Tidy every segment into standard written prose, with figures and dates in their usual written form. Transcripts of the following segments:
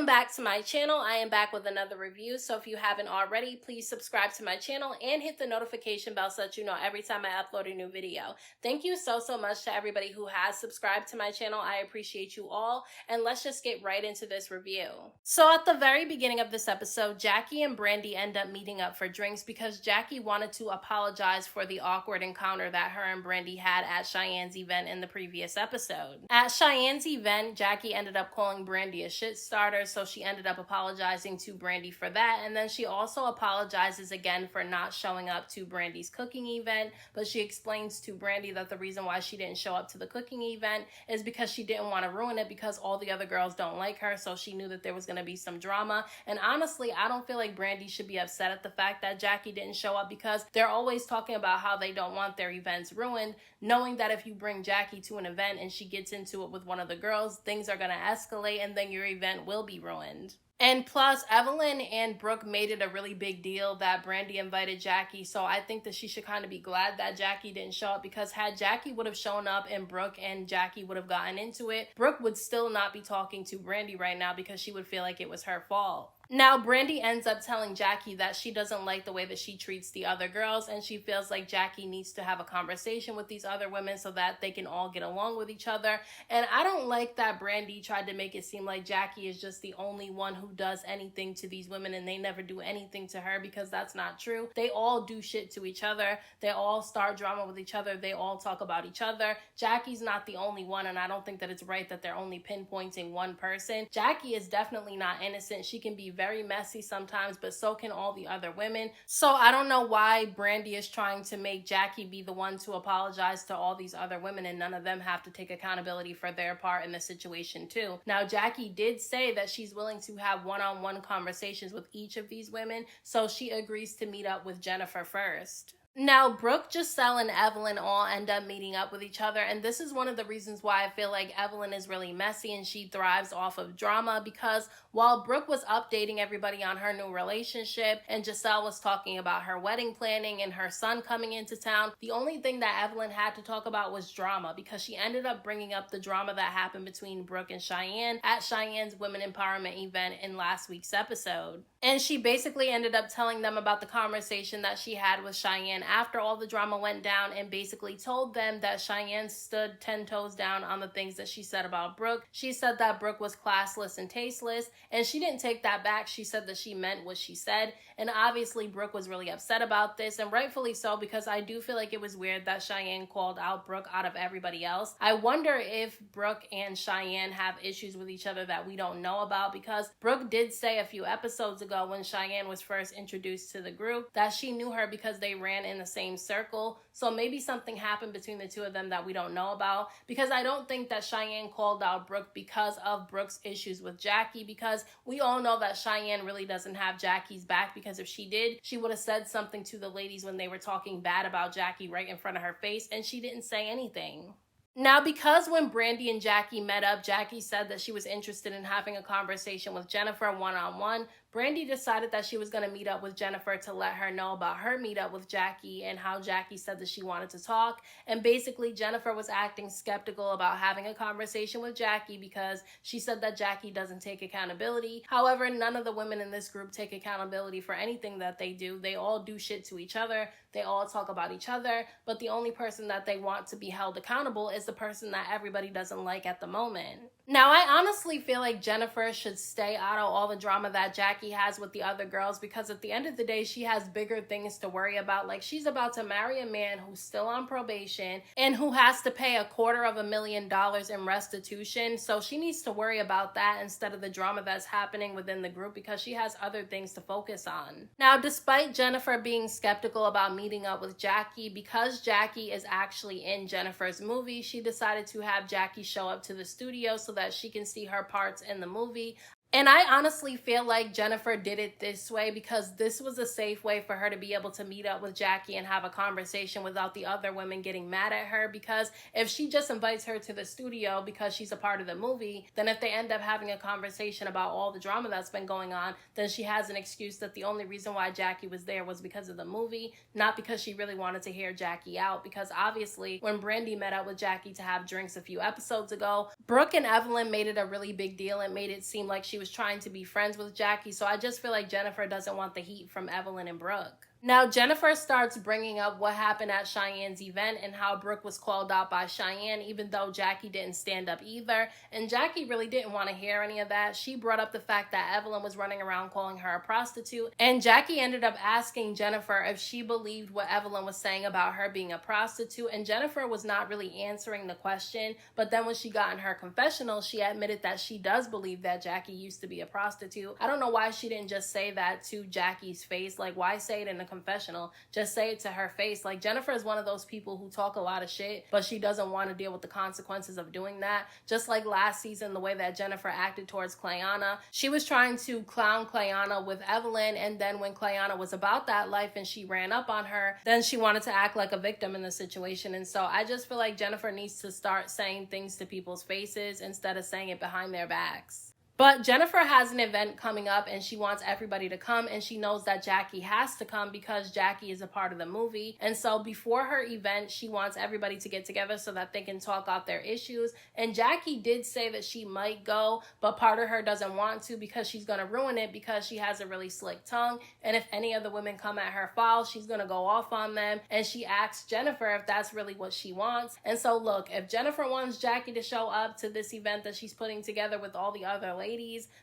Welcome back to my channel. I am back with another review, so if you haven't already, please subscribe to my channel and hit the notification bell so that you know every time I upload a new video. Thank you so much to everybody who has subscribed to my channel. I appreciate you all, and let's just get right into this review. So at the very beginning of this episode, Jackie and Brandy end up meeting up for drinks because Jackie wanted to apologize for the awkward encounter that her and Brandy had at Cheyenne's event in the previous episode. At Cheyenne's event, Jackie ended up calling Brandy a shit starter, so she ended up apologizing to Brandy for that, and then she also apologizes again for not showing up to Brandy's cooking event, but she explains to Brandy that the reason why she didn't show up to the cooking event is because she didn't want to ruin it because all the other girls don't like her, so she knew that there was going to be some drama. And honestly, I don't feel like Brandy should be upset at the fact that Jackie didn't show up because they're always talking about how they don't want their events ruined, knowing that if you bring Jackie to an event and she gets into it with one of the girls, things are going to escalate and then your event will be ruined. And plus, Evelyn and Brooke made it a really big deal that Brandy invited Jackie, so I think that she should kind of be glad that Jackie didn't show up, because had Jackie would have shown up and Brooke and Jackie would have gotten into it, Brooke would still not be talking to Brandy right now because she would feel like it was her fault. Now, Brandy ends up telling Jackie that she doesn't like the way that she treats the other girls, and she feels like Jackie needs to have a conversation with these other women so that they can all get along with each other. And I don't like that Brandy tried to make it seem like Jackie is just the only one who does anything to these women and they never do anything to her, because that's not true. They all do shit to each other. They all start drama with each other. They all talk about each other. Jackie's not the only one, and I don't think that it's right that they're only pinpointing one person. Jackie is definitely not innocent. She can be very messy sometimes, but so can all the other women. So I don't know why Brandy is trying to make Jackie be the one to apologize to all these other women and none of them have to take accountability for their part in the situation too. Now, Jackie did say that she's willing to have one-on-one conversations with each of these women, so she agrees to meet up with Jennifer first. Now, Brooke, Jac'elle, and Evelyn all end up meeting up with each other, and this is one of the reasons why I feel like Evelyn is really messy and she thrives off of drama, because while Brooke was updating everybody on her new relationship and Jac'elle was talking about her wedding planning and her son coming into town, the only thing that Evelyn had to talk about was drama, because she ended up bringing up the drama that happened between Brooke and Cheyenne at Cheyenne's Women Empowerment event in last week's episode. And she basically ended up telling them about the conversation that she had with Cheyenne after all the drama went down, and basically told them that Cheyenne stood 10 toes down on the things that she said about Brooke. She said that Brooke was classless and tasteless, and she didn't take that back. She said that she meant what she said, and obviously Brooke was really upset about this, and rightfully so, because I do feel like it was weird that Cheyenne called out Brooke out of everybody else. I wonder if Brooke and Cheyenne have issues with each other that we don't know about, because Brooke did say a few episodes ago when Cheyenne was first introduced to the group that she knew her because they ran in the same circle. So maybe something happened between the two of them that we don't know about, because I don't think that Cheyenne called out Brooke because of Brooke's issues with Jackie, because we all know that Cheyenne really doesn't have Jackie's back, because if she did, she would have said something to the ladies when they were talking bad about Jackie right in front of her face, and she didn't say anything. Now, because when Brandy and Jackie met up, Jackie said that she was interested in having a conversation with Jennifer one-on-one, Brandy decided that she was going to meet up with Jennifer to let her know about her meetup with Jackie and how Jackie said that she wanted to talk. And basically, Jennifer was acting skeptical about having a conversation with Jackie because she said that Jackie doesn't take accountability. However, none of the women in this group take accountability for anything that they do. They all do shit to each other. They all talk about each other. But the only person that they want to be held accountable is the person that everybody doesn't like at the moment. Now, I honestly feel like Jennifer should stay out of all the drama that Jackie has with the other girls, because at the end of the day, she has bigger things to worry about. Like, she's about to marry a man who's still on probation and who has to pay $250,000 in restitution. So she needs to worry about that instead of the drama that's happening within the group, because she has other things to focus on. Now, despite Jennifer being skeptical about meeting up with Jackie, because Jackie is actually in Jennifer's movie, she decided to have Jackie show up to the studio so that she can see her parts in the movie. And I honestly feel like Jennifer did it this way because this was a safe way for her to be able to meet up with Jackie and have a conversation without the other women getting mad at her. Because if she just invites her to the studio because she's a part of the movie, then if they end up having a conversation about all the drama that's been going on, then she has an excuse that the only reason why Jackie was there was because of the movie, not because she really wanted to hear Jackie out. Because obviously, when Brandy met up with Jackie to have drinks a few episodes ago, Brooke and Evelyn made it a really big deal and made it seem like she was trying to be friends with Jackie. So I just feel like Jennifer doesn't want the heat from Evelyn and Brooke. Now, Jennifer starts bringing up what happened at Cheyenne's event and how Brooke was called out by Cheyenne, even though Jackie didn't stand up either. And Jackie really didn't want to hear any of that. She brought up the fact that Evelyn was running around calling her a prostitute. And Jackie ended up asking Jennifer if she believed what Evelyn was saying about her being a prostitute. And Jennifer was not really answering the question. But then when she got in her confessional, she admitted that she does believe that Jackie used to be a prostitute. I don't know why she didn't just say that to Jackie's face. Like, why say it in a confessional? Just say it to her face. Like, Jennifer is one of those people who talk a lot of shit, but she doesn't want to deal with the consequences of doing that. Just like last season, the way that Jennifer acted towards Clayana. She was trying to clown Clayana with Evelyn, and then when Clayana was about that life and she ran up on her, then she wanted to act like a victim in the situation. And so I just feel like Jennifer needs to start saying things to people's faces instead of saying it behind their backs. But Jennifer has an event coming up and she wants everybody to come, and she knows that Jackie has to come because Jackie is a part of the movie. And so before her event, she wants everybody to get together so that they can talk out their issues. And Jackie did say that she might go, but part of her doesn't want to because she's going to ruin it because she has a really slick tongue. And if any of the women come at her foul, she's going to go off on them. And she asks Jennifer if that's really what she wants. And so look, if Jennifer wants Jackie to show up to this event that she's putting together with all the other ladies,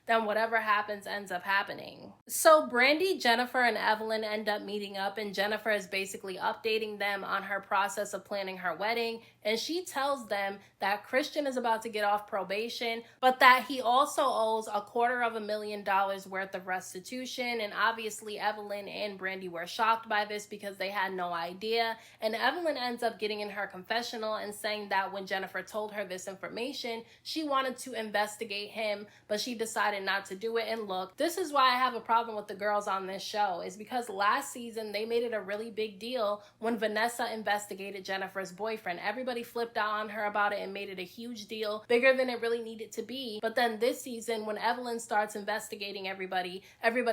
then whatever happens ends up happening. So Brandy, Jennifer, and Evelyn end up meeting up, and Jennifer is basically updating them on her process of planning her wedding. And she tells them that Christian is about to get off probation, but that he also owes $250,000 worth of restitution. And obviously Evelyn and Brandy were shocked by this because they had no idea. And Evelyn ends up getting in her confessional and saying that when Jennifer told her this information, she wanted to investigate him, but she decided not to do it. And look, this is why I have a problem with the girls on this show, is because last season they made it a really big deal when Vanessa investigated Jennifer's boyfriend. Everybody flipped out on her about it and made it a huge deal, bigger than it really needed to be. But then this season, when Evelyn starts investigating everybody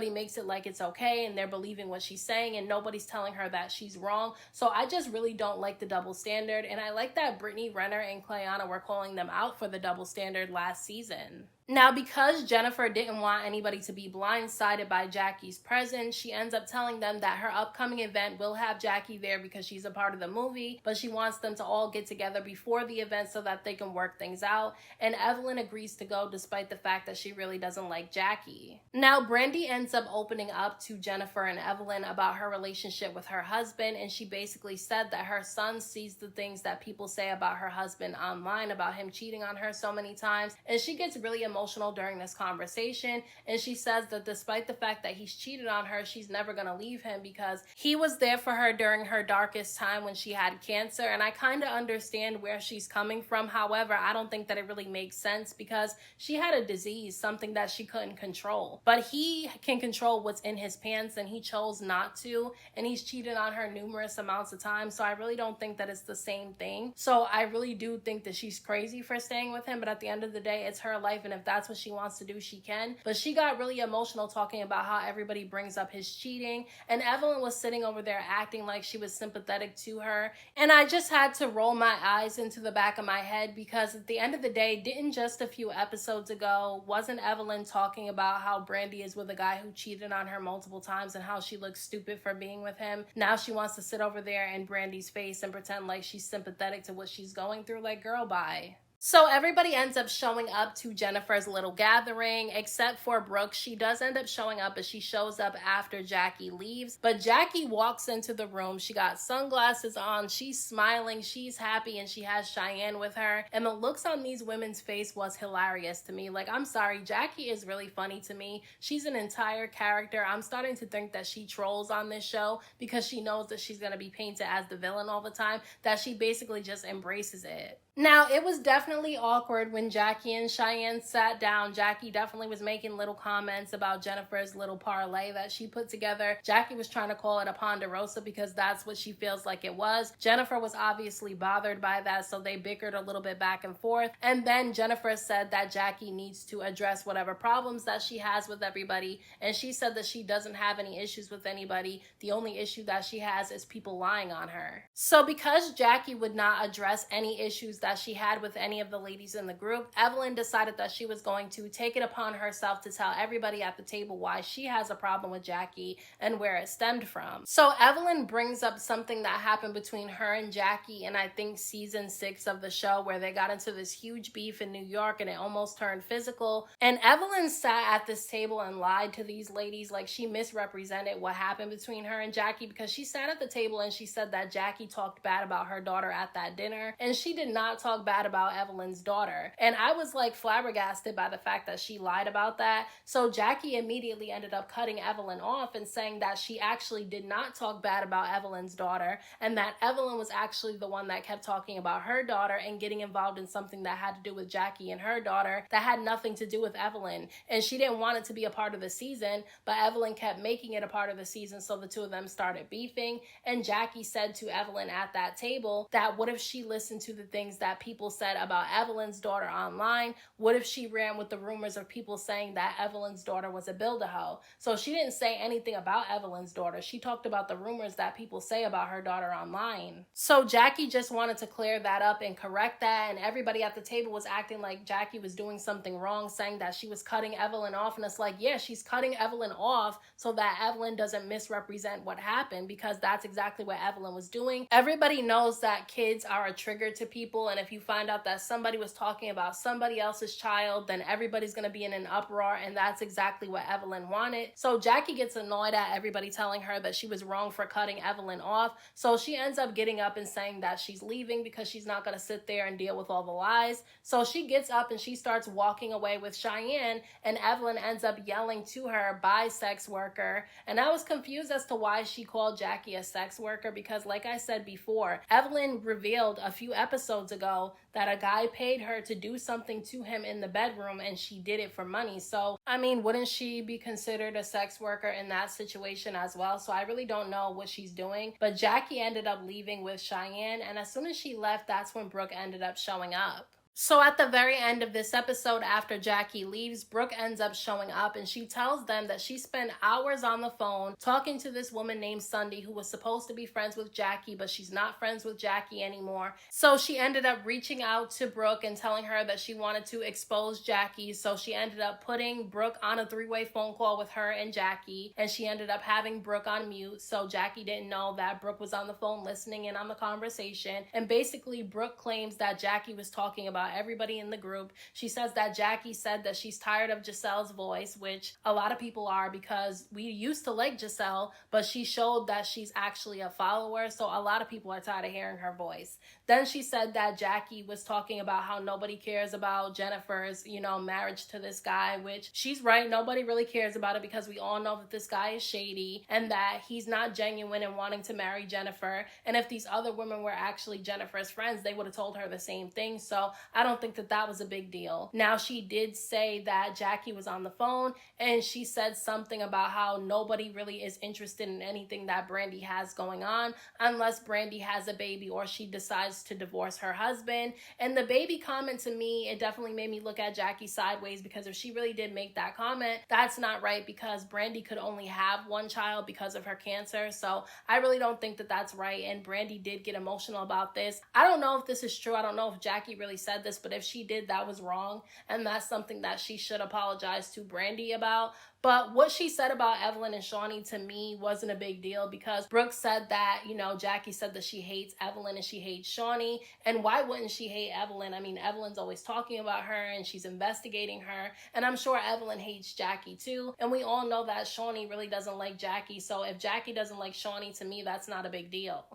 makes it like it's okay and they're believing what she's saying and nobody's telling her that she's wrong. So I just really don't like the double standard, and I like that Brittany Renner and Clayana were calling them out for the double standard last season. Now, because Jennifer didn't want anybody to be blindsided by Jackie's presence, she ends up telling them that her upcoming event will have Jackie there because she's a part of the movie, but she wants them to all get together before the event so that they can work things out. And Evelyn agrees to go despite the fact that she really doesn't like Jackie. Now, Brandy ends up opening up to Jennifer and Evelyn about her relationship with her husband, and she basically said that her son sees the things that people say about her husband online, about him cheating on her so many times, and she gets really emotional during this conversation, and she says that despite the fact that he's cheated on her, she's never going to leave him because he was there for her during her darkest time when she had cancer. And I kind of understand where she's coming from. However, I don't think that it really makes sense because she had a disease, something that she couldn't control, but he can control what's in his pants and he chose not to, and he's cheated on her numerous amounts of times. So I really don't think that it's the same thing. So I really do think that she's crazy for staying with him, but at the end of the day, it's her life, and if that's what she wants to do, she can. But she got really emotional talking about how everybody brings up his cheating, and Evelyn was sitting over there acting like she was sympathetic to her, and I just had to roll my eyes into the back of my head because at the end of the day, didn't just a few episodes ago, wasn't Evelyn talking about how Brandy is with a guy who cheated on her multiple times and how she looks stupid for being with him? Now she wants to sit over there in Brandy's face and pretend like she's sympathetic to what she's going through. Like, girl, bye. So everybody ends up showing up to Jennifer's little gathering, except for Brooke. She does end up showing up, but she shows up after Jackie leaves. But Jackie walks into the room. She got sunglasses on. She's smiling. She's happy, and she has Cheyenne with her. And the looks on these women's face was hilarious to me. Like, I'm sorry, Jackie is really funny to me. She's an entire character. I'm starting to think that she trolls on this show because she knows that she's going to be painted as the villain all the time, that she basically just embraces it. Now, it was definitely awkward when Jackie and Cheyenne sat down. Jackie definitely was making little comments about Jennifer's little parlay that she put together. Jackie was trying to call it a ponderosa because that's what she feels like it was. Jennifer was obviously bothered by that, so they bickered a little bit back and forth. And then Jennifer said that Jackie needs to address whatever problems that she has with everybody. And she said that she doesn't have any issues with anybody. The only issue that she has is people lying on her. So because Jackie would not address any issues that she had with any of the ladies in the group, Evelyn decided that she was going to take it upon herself to tell everybody at the table why she has a problem with Jackie and where it stemmed from. So Evelyn brings up something that happened between her and Jackie in, I think, season 6 of the show, where they got into this huge beef in New York and it almost turned physical. And Evelyn sat at this table and lied to these ladies, like she misrepresented what happened between her and Jackie, because she sat at the table and she said that Jackie talked bad about her daughter at that dinner, and she did not talk bad about Evelyn's daughter. And I was like flabbergasted by the fact that she lied about that. So Jackie immediately ended up cutting Evelyn off and saying that she actually did not talk bad about Evelyn's daughter, and that Evelyn was actually the one that kept talking about her daughter and getting involved in something that had to do with Jackie and her daughter that had nothing to do with Evelyn. And she didn't want it to be a part of the season, but Evelyn kept making it a part of the season, so the two of them started beefing. And Jackie said to Evelyn at that table that what if she listened to the things that people said about Evelyn's daughter online? What if she ran with the rumors of people saying that Evelyn's daughter was a build-a-hoe? So she didn't say anything about Evelyn's daughter. She talked about the rumors that people say about her daughter online. So Jackie just wanted to clear that up and correct that, and everybody at the table was acting like Jackie was doing something wrong, saying that she was cutting Evelyn off. And it's like, yeah, she's cutting Evelyn off so that Evelyn doesn't misrepresent what happened, because that's exactly what Evelyn was doing. Everybody knows that kids are a trigger to people, and if you find out that somebody was talking about somebody else's child, then everybody's going to be in an uproar, and that's exactly what Evelyn wanted. So Jackie gets annoyed at everybody telling her that she was wrong for cutting Evelyn off, so she ends up getting up and saying that she's leaving because she's not going to sit there and deal with all the lies. So she gets up and she starts walking away with Cheyenne, and Evelyn ends up yelling to her, "Bye, sex worker." And I was confused as to why she called Jackie a sex worker, because like I said before, Evelyn revealed a few episodes ago that a guy paid her to do something to him in the bedroom, and she did it for money. So, I mean, wouldn't she be considered a sex worker in that situation as well? So I really don't know what she's doing. But Jackie ended up leaving with Cheyenne, and as soon as she left, that's when Brooke ended up showing up. So at the very end of this episode, after Jackie leaves, Brooke ends up showing up, and she tells them that she spent hours on the phone talking to this woman named Sunday, who was supposed to be friends with Jackie, but she's not friends with Jackie anymore. So she ended up reaching out to Brooke and telling her that she wanted to expose Jackie. So she ended up putting Brooke on a 3-way phone call with her and Jackie, and she ended up having Brooke on mute. So Jackie didn't know that Brooke was on the phone listening in on the conversation. And basically, Brooke claims that Jackie was talking about everybody in the group. She says that Jackie said that she's tired of Jac'elle's voice, which a lot of people are, because we used to like Jac'elle, but she showed that she's actually a follower, so a lot of people are tired of hearing her voice. Then she said that Jackie was talking about how nobody cares about Jennifer's, marriage to this guy, which she's right. Nobody really cares about it, because we all know that this guy is shady and that he's not genuine in wanting to marry Jennifer. And if these other women were actually Jennifer's friends, they would have told her the same thing. So I don't think that was a big deal. Now, she did say that Jackie was on the phone, and she said something about how nobody really is interested in anything that Brandy has going on unless Brandy has a baby or she decides to divorce her husband. And the baby comment, to me, it definitely made me look at Jackie sideways, because if she really did make that comment, that's not right, because Brandy could only have one child because of her cancer. So I really don't think that that's right, and Brandy did get emotional about this. I don't know if this is true. I don't know if Jackie really said this, but if she did, that was wrong, and that's something that she should apologize to Brandy about. But what she said about Evelyn and Shawnee, to me, wasn't a big deal, because Brooke said that, Jackie said that she hates Evelyn and she hates Shawnee. And why wouldn't she hate Evelyn? I mean, Evelyn's always talking about her and she's investigating her. And I'm sure Evelyn hates Jackie too. And we all know that Shawnee really doesn't like Jackie. So if Jackie doesn't like Shawnee, to me, that's not a big deal.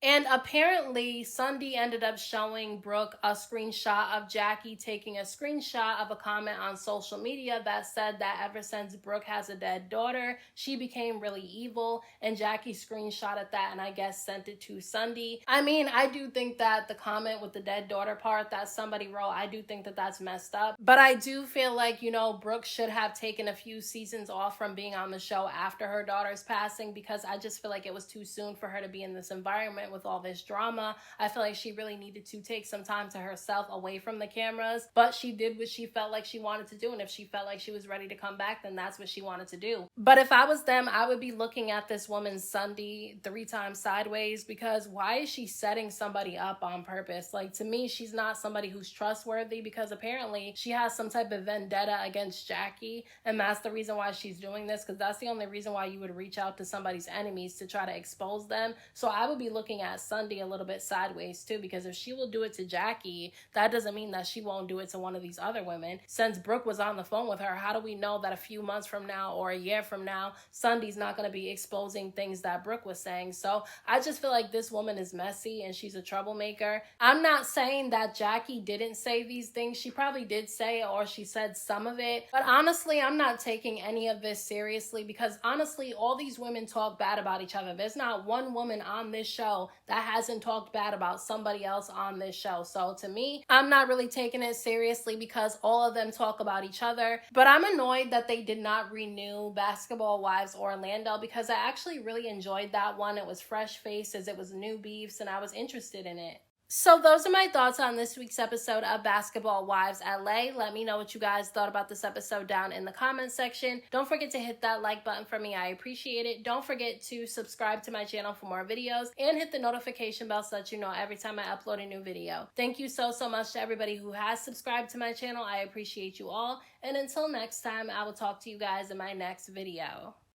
And apparently, Sunday ended up showing Brooke a screenshot of Jackie taking a screenshot of a comment on social media that said that ever since Brooke has a dead daughter, she became really evil. And Jackie screenshotted that and I guess sent it to Sunday. I mean, I do think that the comment with the dead daughter part that somebody wrote, I do think that that's messed up. But I do feel like, Brooke should have taken a few seasons off from being on the show after her daughter's passing, because I just feel like it was too soon for her to be in this environment with all this drama. I feel like she really needed to take some time to herself away from the cameras, but she did what she felt like she wanted to do, and if she felt like she was ready to come back, then that's what she wanted to do. But if I was them, I would be looking at this woman's Sunday 3 times sideways, because why is she setting somebody up on purpose? Like, to me, she's not somebody who's trustworthy, because apparently she has some type of vendetta against Jackie, and that's the reason why she's doing this, because that's the only reason why you would reach out to somebody's enemies, to try to expose them. So I would be looking at Sunday a little bit sideways too, because if she will do it to Jackie, that doesn't mean that she won't do it to one of these other women. Since Brooke was on the phone with her, how do we know that a few months from now or a year from now, Sunday's not going to be exposing things that Brooke was saying? So I just feel like this woman is messy and she's a troublemaker. I'm not saying that Jackie didn't say these things. She probably did say it, or she said some of it. But honestly, I'm not taking any of this seriously, because honestly, all these women talk bad about each other. There's not one woman on this show that hasn't talked bad about somebody else on this show. So to me, I'm not really taking it seriously, because all of them talk about each other. But I'm annoyed that they did not renew Basketball Wives Orlando, because I actually really enjoyed that one. It was fresh faces, it was new beefs, and I was interested in it. So those are my thoughts on this week's episode of Basketball Wives LA. Let me know what you guys thought about this episode down in the comments section. Don't forget to hit that like button for me. I appreciate it. Don't forget to subscribe to my channel for more videos, and hit the notification bell so that you know every time I upload a new video. Thank you so much to everybody who has subscribed to my channel. I appreciate you all. And until next time, I will talk to you guys in my next video.